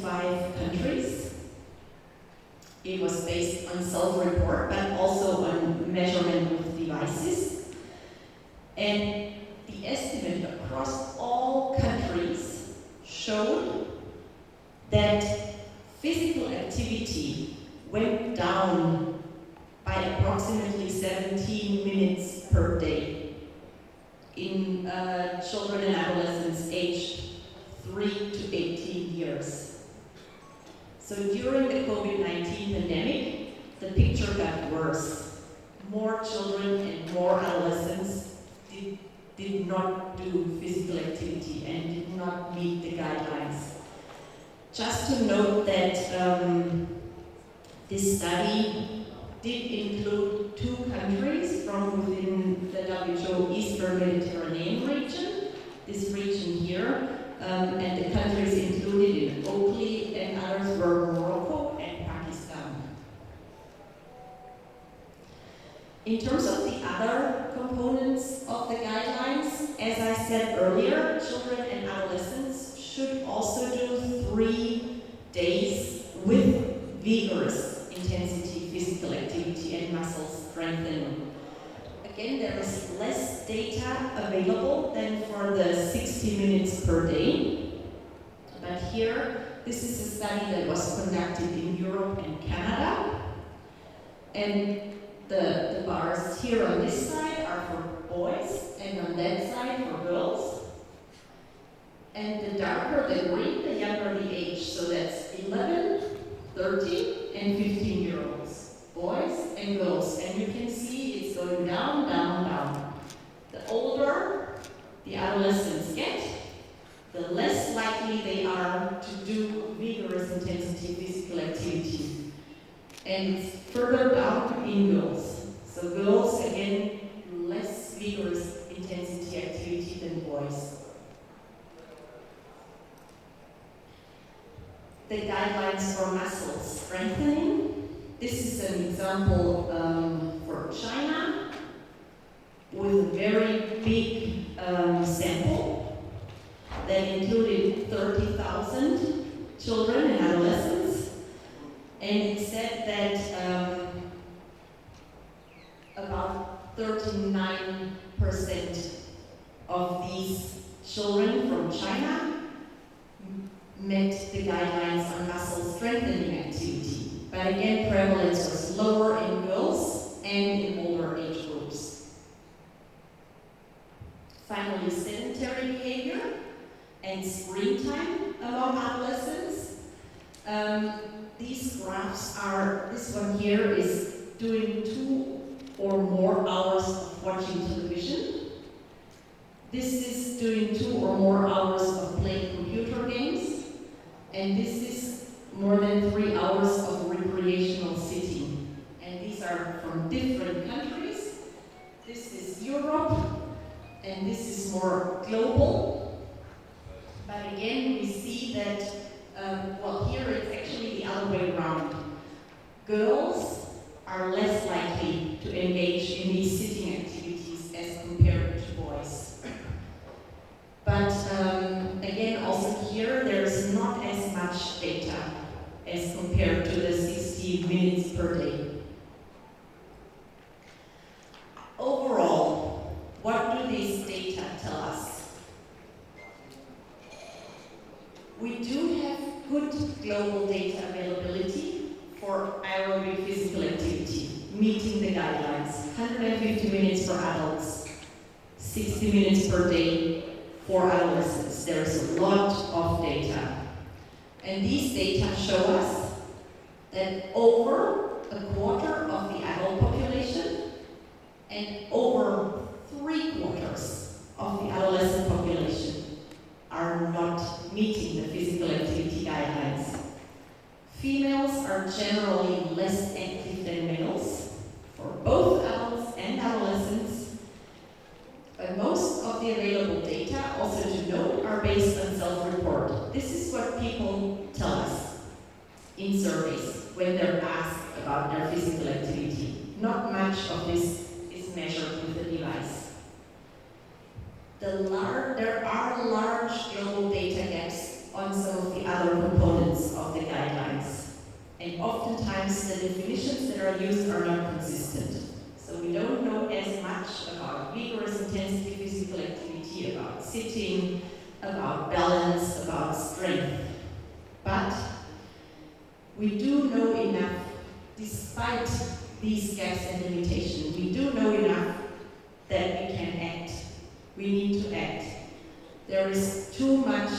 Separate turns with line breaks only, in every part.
25 countries. It was based on self-report, but also on measurement with devices. And the estimate across all countries showed that physical activity went down by approximately 17 minutes per day in children and adolescents aged 3 to 18 years. So during the COVID-19 pandemic, the picture got worse. More children and more adolescents did not do physical activity and did not meet the guidelines. Just to note that this study did include 2 countries from within the WHO Eastern Mediterranean region, this region here, and the countries included in Oakley and others were Morocco and Pakistan. In terms of the other components of the guidelines, as I said earlier, children and adolescents should also do 3 days with vigorous intensity physical activity and muscle strengthening. Again, there is less data available than for the 60 minutes per day. But here, this is a study that was conducted in Europe and Canada. And the bars here on this side are for boys, and on that side for girls. And the darker the green, the younger the age. So that's 11, 13, and 15-year-olds, boys and girls. And you can see it's going down, down, down. The older the adolescents get, the less likely they are to do vigorous intensity physical activity. And it's further down in girls. So girls, again, do less vigorous intensity activity than boys. The guidelines for muscle strengthening. This is an example for China with a very big sample that included 30,000 children and adolescents. And it said that about 39% of these children from China met the guidelines on muscle strengthening activity. But again, prevalence was lower in girls and in older age groups. Finally, sedentary behavior and screen time among adolescents. These graphs are, this one here is doing 2 or more hours of watching television. This is doing 2 or more hours of playing computer games. And this is more than 3 hours of recreational sitting. And these are from different countries. This is Europe, and this is more global. But again, we see that, well, here it's actually the other way around. Girls are less likely to engage in these sitting activities as compared to boys. But again, also here, there's not as much data as compared to the 60 minutes per day. Overall, what do these data tell us? We do have good global data availability for aerobic physical activity, meeting the guidelines. 150 minutes for adults, 60 minutes per day for adolescents. There's a lot of data. And these data show us that over a quarter of the adult population and over 3/4 of the adolescent population are not meeting the physical activity guidelines. Females are generally less active than males for both adults and adolescents. But most of the available data, also to note, are based on self-report. This is what people tell us in surveys when they're asked about their physical activity. Not much of this is measured with the device. There are large global data gaps on some of the other components of that are used are not consistent. So we don't know as much about vigorous intensity physical activity, about sitting, about balance, about strength. But we do know enough, despite these gaps and limitations, we do know enough that we can act. We need to act. There is too much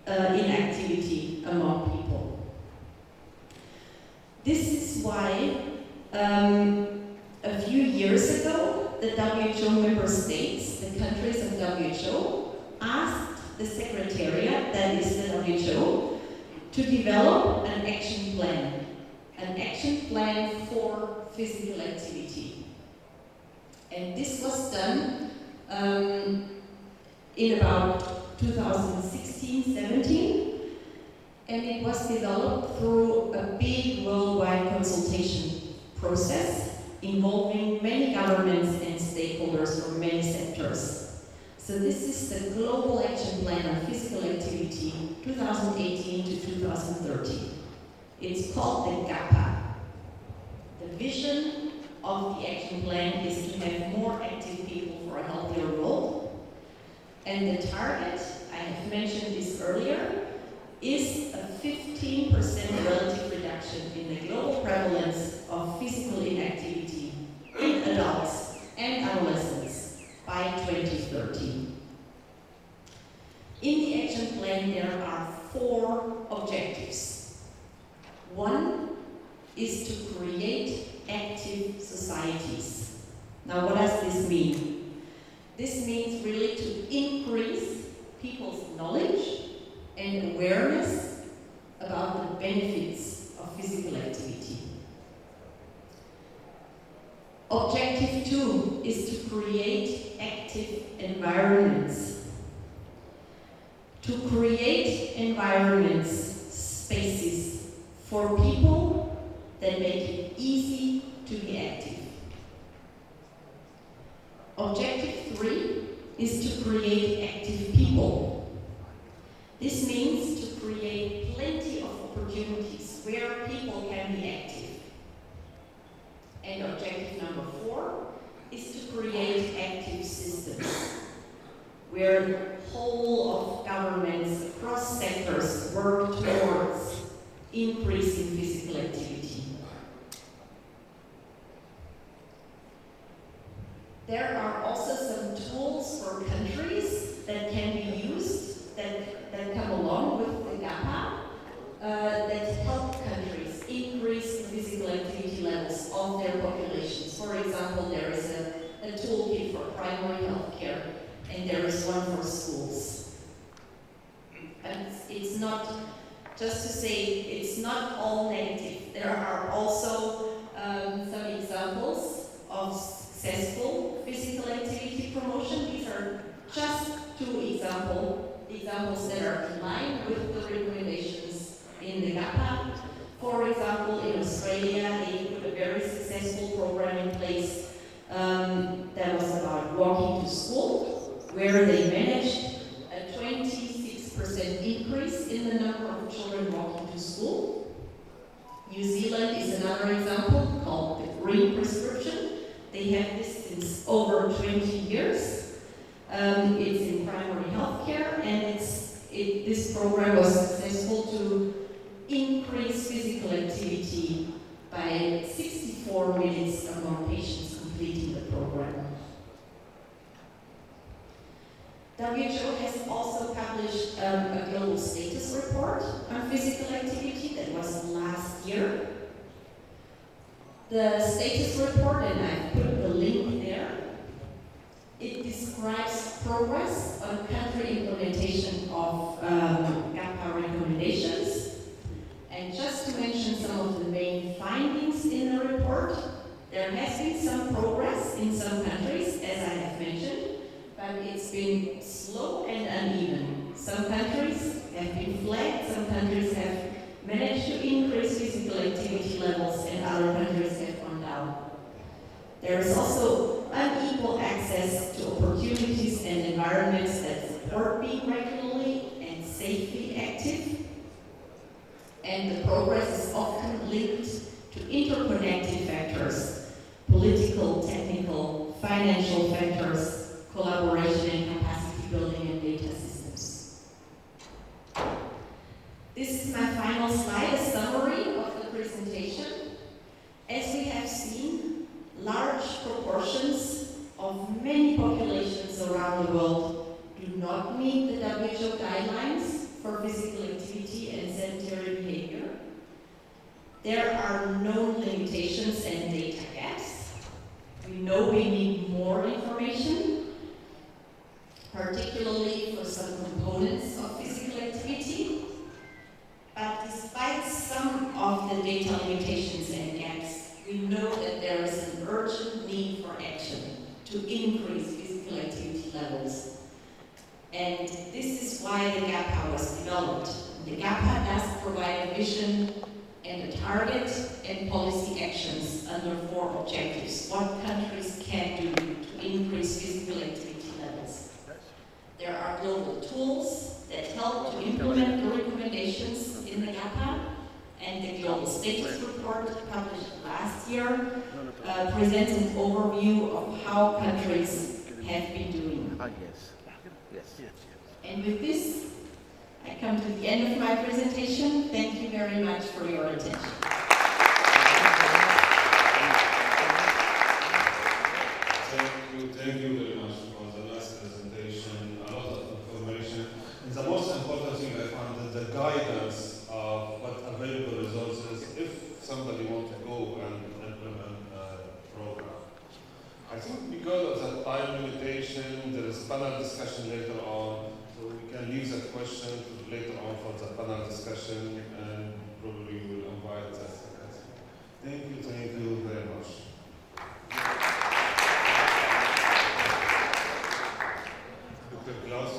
inactivity among people. This is why a few years ago, the WHO member states, the countries of WHO, asked the Secretariat, that is the WHO, to develop an action plan for physical activity. And this was done in about 2016-17, and it was developed through a big worldwide consultation process involving many governments and stakeholders from many sectors. So this is the Global Action Plan on Physical Activity 2018 to 2030. It's called the GAPA. The vision of the action plan is to have more active people for a healthier world. And the target, I have mentioned this earlier, is a 15% relative reduction in the global prevalence of physical inactivity in adults and adolescents by 2030. In the action plan, there are 4 objectives. 1 is to create active societies. Now, what does this mean? This means really to increase people's knowledge and awareness about the benefits of physical activity. Objective 2 is to create active environments. To create environments, spaces for people that make it easy to be active. Objective 3 is to create active people. This means to create plenty of opportunities where people can be active. And objective number 4 is to create active systems, where the whole of governments across sectors work towards increasing physical activity. There are also some tools for countries that can be used that come along with the GAPA that help countries increase the physical activity levels of their populations. For example, there is a toolkit for primary health care, and there is one for schools. And it's not, just to say, it's not all negative. There are also some examples of successful physical activity promotion. These are just 2 examples that are in line with the recommendations in the GAPA. For example, in Australia, they put a very successful program in place that was about walking to school, where they managed a 26% increase in the number of children walking to school. New Zealand is another example called the Green Prescription. They have this since over 20 years. It's in primary health care, and this program was successful to increase physical activity by 64 minutes among patients completing the program. WHO has also published a global status report on physical activity that was last year. The status report, and I put the link there, it describes progress on country implementation of GAPA recommendations. And just to mention some of the main findings in the report, there has been some progress in some countries, as I have mentioned, but it's been slow and uneven. Some countries have been flat, some countries have managed to increase physical activity levels, and other countries have gone down. There is also unequal access to opportunities and environments that support being regularly and safely active. And the progress is often linked to interconnected factors, political, technical, financial factors, collaboration and capacity building and data systems. This is my final slide, a summary of the presentation. As we have seen, large proportions of many populations around the world do not meet the WHO guidelines for physical activity and sedentary behavior. There are known limitations and data gaps. We know we need more information, particularly for some components of physical activity. But despite some of the data limitations and gaps, we know that there is an urgent need for action to increase physical activity levels. And this is why the GAPA was developed. The GAPA does provide a vision and a target and policy actions under 4 objectives. What countries can do to increase physical activity levels. There are global tools that help to implement the recommendations in the GAPA, and the Global Status Report published last year presents an overview of how countries have been doing. And with this, I come to the end of my presentation. Thank you very much for your attention.
Thank you very much for the nice presentation, a lot of information. And the most important thing I found is the guidance of what available resources if somebody wants to go and implement a program. I think because of the time limitation, there is panel discussion later on, so we can leave that question to later on for the panel discussion, and probably we'll invite that. Thank you very much. Dr. Klaus,